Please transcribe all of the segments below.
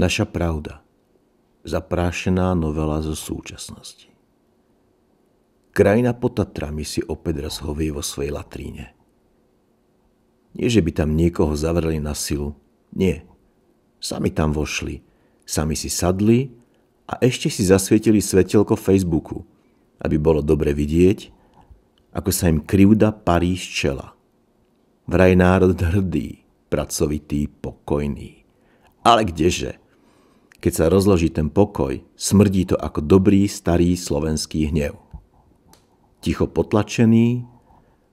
Naša pravda. Zaprášená novela zo súčasnosti. Krajina pod Tatrami si opäť raz hovie vo svojej latríne. Nie, že by tam niekoho zavreli na silu. Nie. Sami tam vošli. Sami si sadli a ešte si zasvietili svetelko Facebooku, aby bolo dobre vidieť, ako sa im krivda parí z čela. Vraj národ hrdý, pracovitý, pokojný. Ale kdeže? Keď sa rozloží ten pokoj, smrdí to ako dobrý, starý slovenský hnev. Ticho potlačený,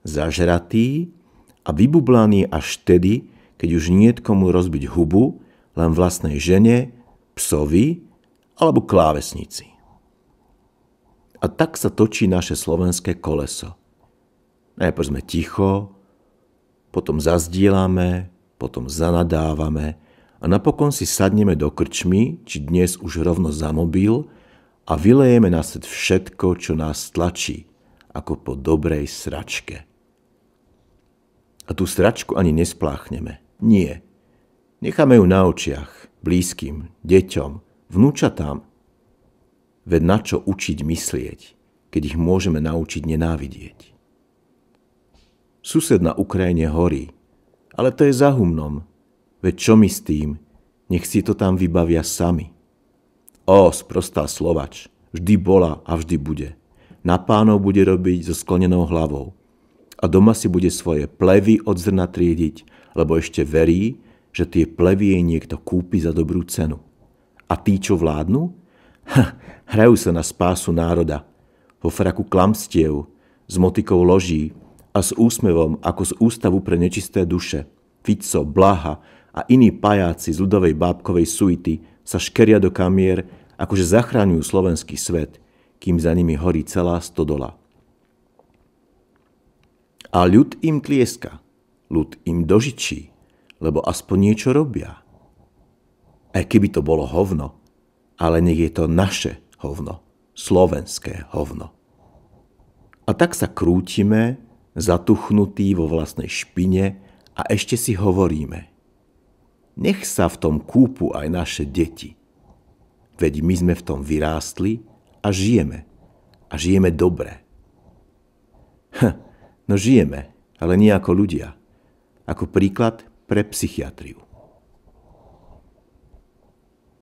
zažratý a vybublaný až vtedy, keď už niet komu rozbiť hubu, len vlastnej žene, psovi alebo klávesnici. A tak sa točí naše slovenské koleso. Najprv sme ticho, potom zazdielame, potom zanadávame a napokon si sadneme do krčmy, či dnes už rovno za mobil a vylejeme na svet všetko, čo nás tlačí, ako po dobrej sračke. A tú sračku ani nespláchneme. Nie. Necháme ju na očiach, blízkym, deťom, vnúčatám. Veď na čo učiť myslieť, keď ich môžeme naučiť nenávidieť? Sused na Ukrajine horí, ale to je za humnom. Veď čo my s tým? Nech si to tam vybavia sami. Sprostá Slovač, vždy bola a vždy bude. Na pánov bude robiť so sklonenou hlavou. A doma si bude svoje plevy od zrna triediť, lebo ešte verí, že tie plevy jej niekto kúpi za dobrú cenu. A tí, čo vládnu? Hrajú sa na spásu národa. Vo fraku klamstiev, s motikou loží a s úsmevom ako z ústavu pre nečisté duše. Fico, Blaha a iní pajáci z ľudovej bábkovej suity sa škeria do kamier, akože zachráňujú slovenský svet, kým za nimi horí celá stodola. A ľud im tlieska, ľud im dožičí, lebo aspoň niečo robia. Aj keby to bolo hovno, ale nech je to naše hovno, slovenské hovno. A tak sa krútime, zatuchnutí vo vlastnej špine a ešte si hovoríme. Nech sa v tom kúpu aj naše deti. Veď my sme v tom vyrástli a žijeme. A žijeme dobre. No žijeme, ale nie ako ľudia. Ako príklad pre psychiatriu.